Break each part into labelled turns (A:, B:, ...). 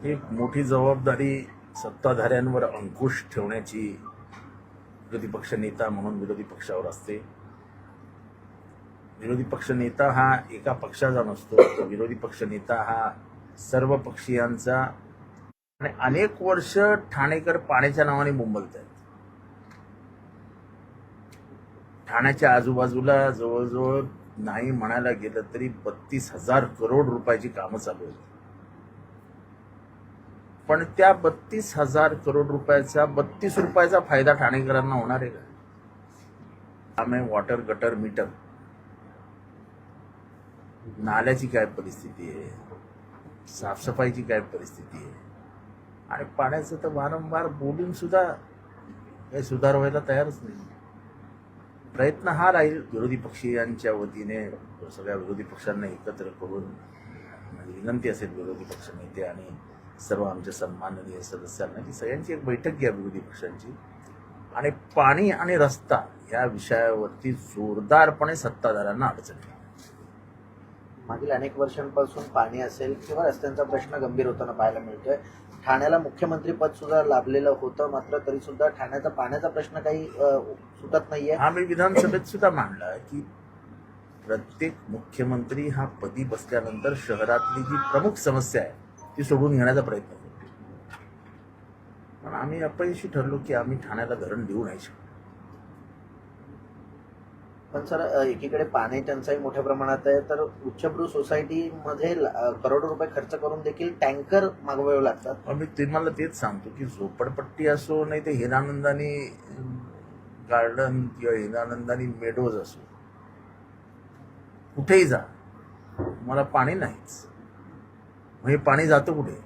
A: एक मोठी जबाबदारी सत्ताधाऱ्यांवर अंकुश ठेवण्याची विरोधी पक्ष नेता म्हणून विरोधी पक्षावर असते. विरोधी पक्ष नेता हा एका पक्षाचा नसतो. विरोधी पक्ष नेता हा सर्व पक्षीयांचा. आणि अनेक वर्ष ठाणेकर पाण्याच्या नावाने मुंबईत आहेत. ठाण्याच्या आजूबाजूला जवळजवळ नाही म्हणायला गेलं तरी 32,000 करोड रुपयाची कामं चालू आहेत. पण त्या 32,000 करोड रुपयाचा 32 रुपयाचा फायदा ठाणेकरांना होणार आहे का? आम्ही वॉटर गटर मीटर, नाल्याची काय परिस्थिती आहे, साफसफाईची काय परिस्थिती आहे, आणि पाण्याचं तर वारंवार बोलून सुद्धा काही सुधार व्हायला तयारच नाही. प्रयत्न हा राहील विरोधी पक्षीयांच्या वतीने सगळ्या विरोधी पक्षांना एकत्र करून माझी विनंती असेल विरोधी पक्ष नेते आणि सर्व आमच्या सन्माननीय सदस्यांना की सगळ्यांची एक बैठक घ्या विरोधी पक्षांची आणि पाणी आणि रस्ता या विषयावरती जोरदारपणे सत्ताधाऱ्यांना अडचण येईल.
B: मागील अनेक वर्षांपासून पाणी असेल किंवा रस्त्यांचा प्रश्न गंभीर होताना पाहायला मिळतोय. ठाण्याला मुख्यमंत्री पद सुद्धा लाभलेलं होतं, मात्र तरी सुद्धा ठाण्याचा पाण्याचा प्रश्न काही सुटत नाहीये.
A: हा मी विधानसभेत सुद्धा मांडला की प्रत्येक मुख्यमंत्री हा पदी बसल्यानंतर शहरातली जी प्रमुख समस्या आहे ती सोडून घेण्याचा प्रयत्न करतो. पण आम्ही अपयशी ठरलो की आम्ही ठाण्याला धरण देऊ नाही शकतो.
B: पण सर, एकीकडे पाणी टंचाई मोठ्या प्रमाणात आहे, तर उच्चभ्रू सोसायटीमध्ये करोडो रुपये खर्च करून देखील टँकर मागवावे लागतात.
A: मी तुम्हाला तेच सांगतो की झोपडपट्टी असो नाही ते हिरानंदानी गार्डन किंवा हिरानंदानी मेडोज असो, कुठेही जा मला पाणी नाहीच. मग हे पाणी जातं कुठे?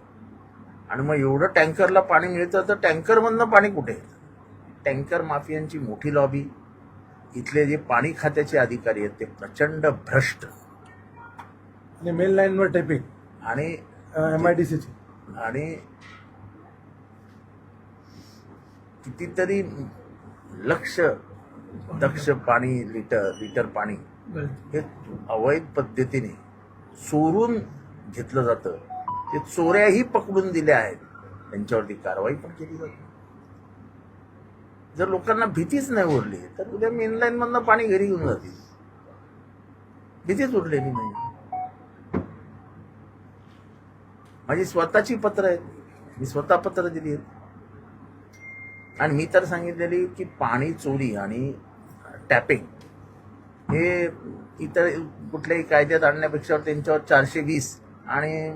A: आणि मग एवढं टँकरला पाणी मिळतं तर टँकरमधनं पाणी कुठे? टँकर माफियांची मोठी लॉबी. इथले जे पाणी खात्याचे अधिकारी आहेत ते प्रचंड भ्रष्ट
C: आणि मेन लाईनवर टेपिंग
A: आणि
C: MIDCची
A: आणि कितीतरी लक्ष दक्ष पाणी लिटर पाणी हे अवैध पद्धतीने चोरून घेतलं जातं. ते चोऱ्याही पकडून दिल्या आहेत, त्यांच्यावरती कारवाई पण केली जाते. जर लोकांना भीतीच नाही उरली तर उद्या मेनलाईन मधनं पाणी घरी घेऊन जातील. भीतीच उरलेली नाही. माझी स्वतःची पत्र आहेत, मी स्वतः पत्र दिली आहेत आणि मी तर सांगितलेली की पाणी चोरी आणि टॅपिंग हे इतर कुठल्याही कायद्यात आणण्यापेक्षा त्यांच्यावर 420 आणि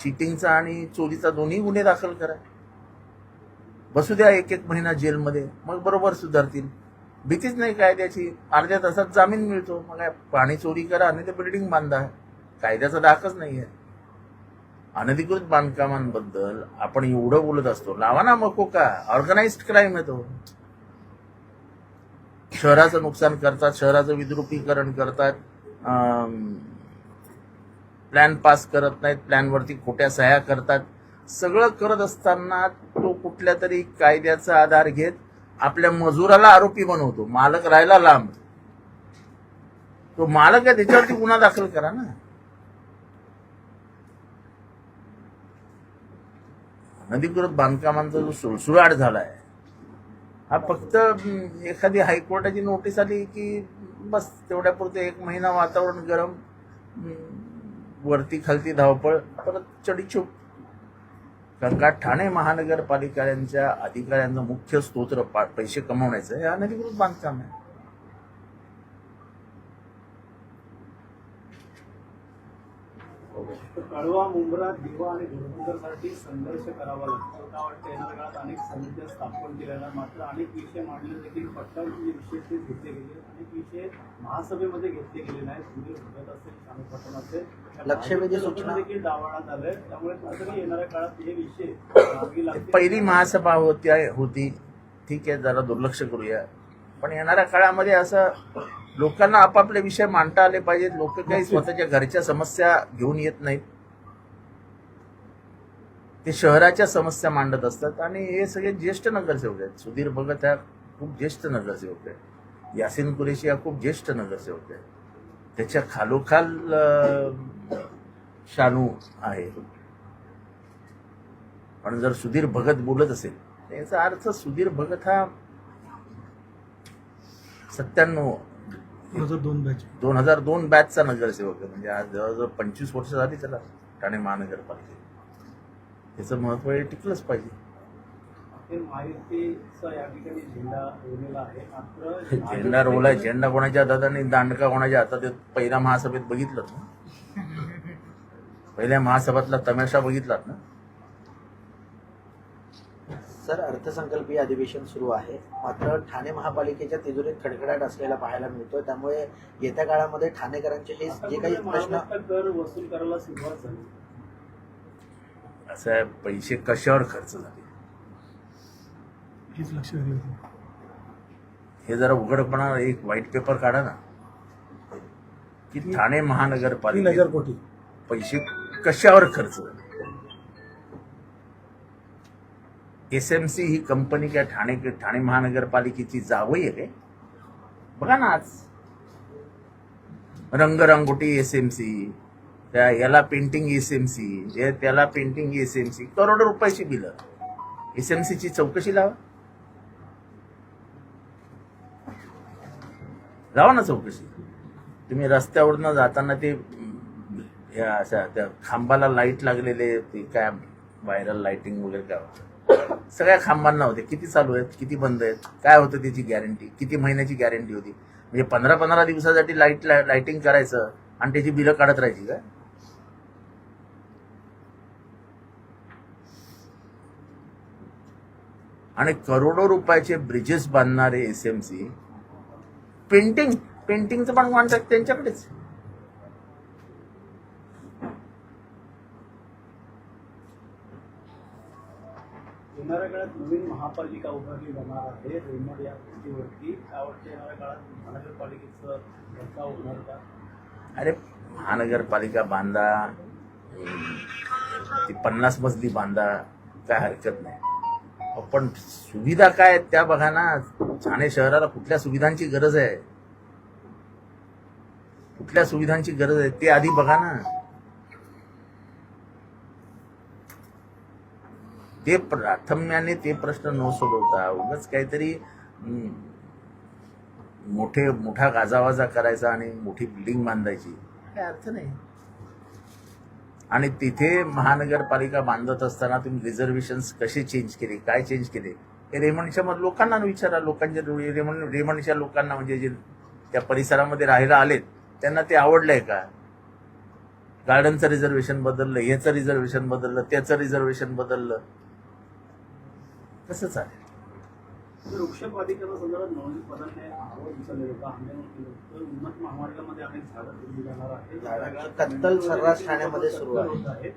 A: चिटिंगचा आणि चोरीचा दोन्ही गुन्हे दाखल करा. बसू द्या 1-1 महिना जेलमध्ये, मग बरोबर सुधारतील. भीतीच नाही कायद्याची. अर्ध्या तासात जामीन मिळतो. मग पाणी चोरी करा आणि ते बिल्डिंग बांधा. कायद्याचा डाकच नाहीये. अनधिकृत बांधकामांबद्दल आपण एवढं बोलत असतो, लावा ना मकोका. ऑर्गनाइज्ड क्राईम आहे तो. शहराचं नुकसान करतात, शहराचं विद्रुपीकरण करतात, प्लॅन पास करत नाहीत, प्लॅनवरती खोट्या सह्या करतात. सगळं करत असताना तो कुठल्या तरी कायद्याचा आधार घेत आपल्या मजुराला आरोपी बनवतो. मालक राहिला लांब. तो मालक आहे त्याच्यावरती गुन्हा दाखल करा ना. अनधिकृत बांधकामांचा जो सुळसुळाट झालाय हा फक्त एखादी हायकोर्टाची नोटीस आली की बस तेवढ्यापुरते 1 महिना वातावरण गरम, वरती खालती धावपळ, परत चढीचूप. कारण का ठाणे महानगरपालिकांच्या अधिकाऱ्यांचा मुख्य स्तोत्र पैसे कमवण्याचं हे अनधिकृत बांधकाम आहे.
D: कळवा, मुंब्रा, दिवा आणि घोडबंदरसाठी संघर्ष करावा लागतो. का वाटतं येणाऱ्या काळात अनेक समित्या स्थापन केलेल्या, मात्र अनेक विषय मांडले देखील पट्टांचे विषय ते घेतले गेले, अनेक विषय महासभेमध्ये घेतले गेले नाहीत. सुधीर भगत असेल, शानू पटण असेल,
B: लक्षवेधी सूचना
D: देखील डावळण्यात आलंय. त्यामुळे कुठेतरी येणाऱ्या काळात हे विषय मार्गी लागतील.
A: पहिली महासभा होती ठीक आहे, जरा दुर्लक्ष करूया. पण येणाऱ्या काळामध्ये असं लोकांना आपापले विषय मांडता आले पाहिजेत. लोक काही स्वतःच्या घरच्या समस्या घेऊन येत नाहीत, ते शहराच्या समस्या मांडत असतात. आणि हे सगळे ज्येष्ठ नगरसेवक आहेत. सुधीर भगत हा खूप ज्येष्ठ नगरसेवक आहे. यासिन कुरेशी हा खूप ज्येष्ठ नगरसेवक आहे. त्याच्या खालोखाल शानू आहे. पण जर सुधीर भगत बोलत असेल तर याचा अर्थ सुधीर भगत हा 2002 बॅचचा नगरसेवक आहे. म्हणजे आज जवळजवळ 25 वर्ष झाली त्याला ठाणे महानगरपालिकेत. त्याचं महत्व हे टिकलंच पाहिजे.
D: हे महायुतीचा या ठिकाणी झेंडा रोवलेला आहे. मात्र
A: झेंडा रोवलाय. झेंडा कोणाच्या हातात आणि दांडका कोणाच्या हातात पहिल्या महासभेत बघितलं ना. पहिल्या महासभातला तमाशा बघितलात ना.
B: सर, अर्थसंकल्पीय अधिवेशन सुरू आहे, मात्र ठाणे महापालिकेच्या तिजोरीत खडखडाट असलेला पाहायला मिळतोय. त्यामुळे येत्या काळामध्ये ठाणेकरांचे हे जे काही प्रश्न
D: कर वसूल करायला सुरुवात झाली.
A: असं आहे, पैसे कशावर खर्च झाले
C: हीच लक्ष दिली होती.
A: हे जरा उघडपणा एक व्हाईट पेपर काढा ना की ठाणे
C: 3,000
A: महानगरपालिकेत
C: कोटी
A: पैसे कशावर खर्च झाले. SMC ही कंपनी काय ठाणे महानगरपालिकेची जावई आहे काय? बघा ना, आज रंगरंगोटी SMC, त्या याला पेंटिंग SMC, त्याला पेंटिंग SMC, करोडो रुपयाची बिलं. SMC ची चौकशी लावा ना चौकशी. तुम्ही रस्त्यावरनं जाताना ते या अशा त्या खांबाला लाईट लागलेले ते काय व्हायरल लाईटिंग वगैरे काय होतं, सगळ्या खांबांना होते. किती चालू आहेत, किती बंद आहेत, काय होतं त्याची गॅरंटी, किती महिन्याची गॅरंटी होती. म्हणजे 15-15 दिवसासाठी लाईटिंग करायचं आणि त्याची बिलं काढत राहायची का? आणि करोडो रुपयाचे ब्रिजेस बांधणारे SMC पेंटिंगचं पण कॉन्ट्रॅक्ट त्यांच्याकडेच.
D: येणाऱ्या काळात नवीन महापालिका उभारली जाणार आहे. रेमंड या गोष्टीवरती काय वाटतं, येणाऱ्या काळात महानगरपालिकेचं धक्का होणार का?
A: अरे महानगरपालिका बांधा, ती 50 मजली बांधा, काय हरकत नाही. पण सुविधा काय आहेत त्या बघा ना. ठाणे शहराला कुठल्या सुविधांची गरज आहे, कुठल्या सुविधांची गरज आहे ते आधी बघा ना. ते प्राथम्याने ते प्रश्न न सोडवता उगाच काहीतरी मोठा गाजावाजा करायचा आणि मोठी बिल्डिंग बांधायची, काय अर्थ नाही. आणि तिथे महानगरपालिका बांधत असताना तुम्ही रिझर्वेशन्स कसे चेंज केले, काय चेंज केले, हे रेमंडच्या लोकांना विचारा. लोकांच्या रेमंडच्या लोकांना, म्हणजे जे त्या परिसरामध्ये राहायला आलेत त्यांना ते आवडलंय का? गार्डनचं रिझर्वेशन बदललं, याचं रिझर्वेशन बदललं, त्याचं रिझर्वेशन बदललं, कसं चालेल?
D: वृक्षपातिकेच्या संदर्भात नोंदणी पदाने आवाज उचलले होता. तर उन्नत महामार्गामध्ये अनेक झाडं तोडली जाणार आहे.
B: कत्तल सर्रास ठाण्यामध्ये सुरू आहे.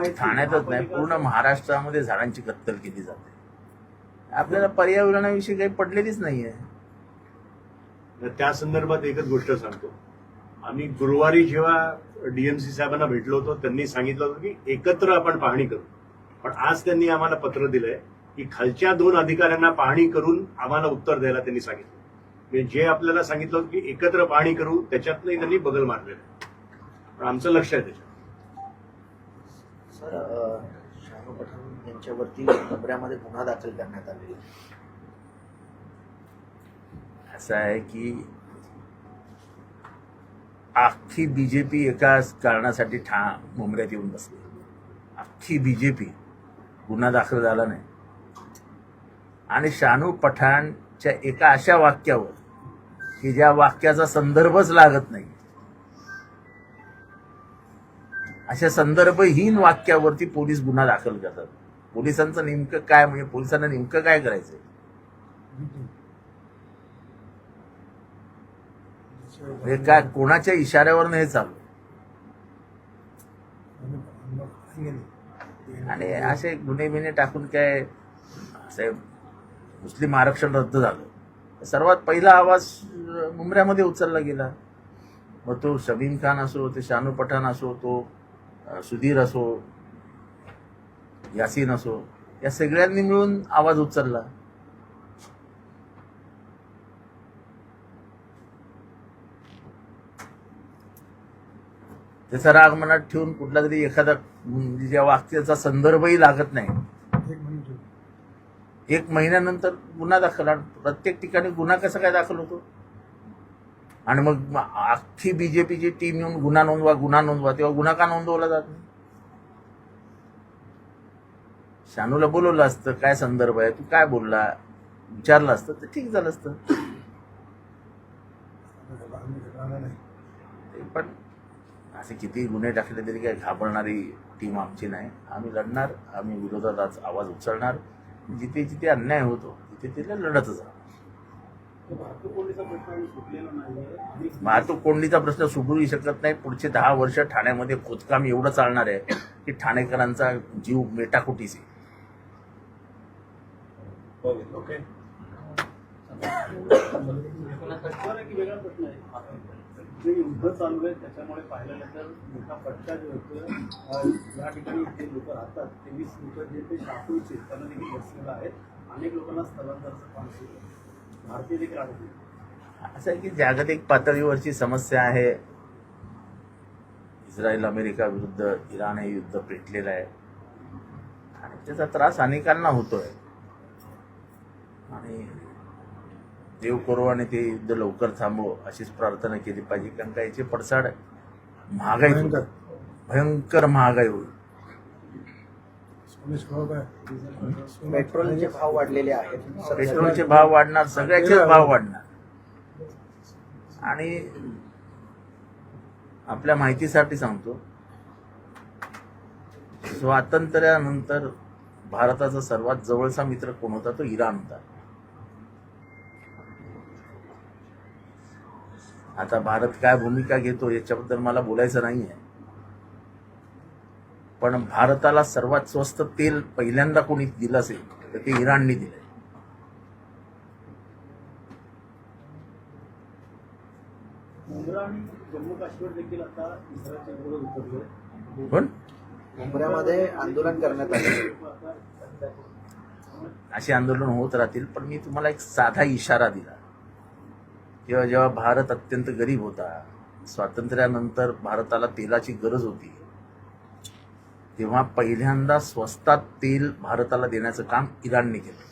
A: ठाण्यातच नाही, पूर्ण महाराष्ट्रामध्ये झाडांची कत्तल केली जाते. आपल्याला पर्यावरणाविषयी काही पडलेलीच नाहीये.
E: त्या संदर्भात एकच गोष्ट सांगतो. आम्ही गुरुवारी जेव्हा DMC साहेबांना भेटलो होतो, त्यांनी सांगितलं होतं की एकत्र आपण पाहणी करू. पण आज त्यांनी आम्हाला पत्र दिलंय की खालच्या 2 अधिकाऱ्यांना पाहणी करून आम्हाला उत्तर द्यायला त्यांनी सांगितलं. म्हणजे जे आपल्याला सांगितलं होतं की एकत्र पाहणी करू, त्याच्यातनंही त्यांनी बगल मारलेलं आहे. पण आमचं लक्ष आहे त्याच्यात.
B: सर, शानू पठाण यांच्यावरती मुंबऱ्यामध्ये गुन्हा दाखल करण्यात आलेला आहे.
A: असं आहे की अख्खी BJP एकाच कारणासाठी मुंबऱ्यात येऊन बसली. अख्खी BJP, गुन्हा दाखल झाला नाही. आणि शानू पठाणच्या एका अशा वाक्यावर की ज्या वाक्याचा संदर्भच लागत नाही, अशा संदर्भहीन वाक्यावरती पोलीस गुन्हा दाखल करतात. पोलिसांचं नेमकं काय, म्हणजे पोलिसांना नेमकं काय करायचंय? म्हणजे काय, कोणाच्या इशाऱ्यावरनं हे चालू? आणि असे गुन्हे बिन्हे टाकून काय, असे मुस्लिम आरक्षण रद्द झालं, सर्वात पहिला आवाज मुंबऱ्यामध्ये उचलला गेला. मग तो शमीम खान असो, ते शानू पठाण असो, तो सुधीर असो, यासीन असो, या सगळ्यांनी मिळून आवाज उचलला. त्याचा राग मनात ठेवून कुठला तरी एखादा ज्या वाक्याचा संदर्भही लागत नाही,
C: 1 मिनिट.
A: 1 महिन्यानंतर गुन्हा दाखल. आणि प्रत्येक ठिकाणी गुन्हा कसा काय दाखल होतो? आणि मग अख्खी बीजेपीची टीम येऊन गुन्हा नोंदवा, तेव्हा गुन्हा का नोंदवला जात नाही? शानूला बोलवलं असतं, काय संदर्भ आहे, तू काय बोलला, विचारलं असतं तर ठीक झालं असतं.
C: आम्ही घडवणार नाही.
A: ते पण असे किती गुन्हे टाकले तरी काही घाबरणारी टीम आमची नाही. आम्ही लढणार, आम्ही विरोधात आज आवाज उचलणार. जिथे जिथे अन्याय होतो तिथे तिथे लढतच राहणार.
D: वाहतूक कोंडीचा प्रश्न अजून सुटलेला नाहीये आणि
A: वाहतूक कोंडीचा प्रश्न सुटूही शकत नाही. पुढचे 10 वर्ष ठाण्यामध्ये खोदकाम एवढं चालणार आहे की ठाणेकरांचा जीव मेटाकुटीस आहे.
E: ओके.
D: प्रश्न आहे की वेगळा प्रश्न आहे. जे युद्ध चालू आहे त्याच्यामुळे पाहिलं गेलं तर मोठा फटका जो होतो या ठिकाणी जे लोक राहतात ते 20 लोक जे ते शापूरचे त्यांना देखील बसलेलं आहेत. अनेक लोकांना स्थलांतराचं काम सुरू आहे. भारतीय देखील आढळते.
A: असं आहे की जागतिक पातळीवरची समस्या आहे. इस्रायल अमेरिका विरुद्ध इराण हे युद्ध पेटलेलं आहे आणि त्याचा त्रास अनेकांना होतोय. आणि देव करो आणि ते युद्ध लवकर थांबो अशीच प्रार्थना केली पाहिजे. कारण का याचे पडसाद महागाई होईल.
C: भयंकर.
A: भयंकर महागाई होईल.
C: सोने सुहाग आहे.
B: पेट्रोलचे भाव वाढलेले आहेत.
A: पेट्रोलचे भाव वाढणार, सगळ्याचेच भाव वाढणार. आणि आपल्या माहितीसाठी सांगतो, स्वातंत्र्यानंतर भारताचा सर्वात जवळचा मित्र कोण होता? तो इराण होता. आता भारत काय भूमिका घेतो याच्याबद्दल मला बोलायचं नाहीये, पण भारताला सर्वात स्वस्त तेल पहिल्यांदा कोणी दिलं असेल तर ते इराणने दिलंय.
D: मुंब्रा आणि जम्मू काश्मीर देखील आता इस्रायलच्या विरोधात उतरले.
A: पण
B: मुंबऱ्यामध्ये आंदोलन करण्यात आले.
D: आता सध्या
A: असे आंदोलन होत राहतील. पण मी तुम्हाला एक साधा इशारा दिला, जेव्हा भारत अत्यंत गरीब होता, स्वातंत्र्यानंतर भारताला तेलाची गरज होती, तेव्हा पहिल्यांदा स्वस्तात तेल भारताला देण्याचं काम इराणने केलं.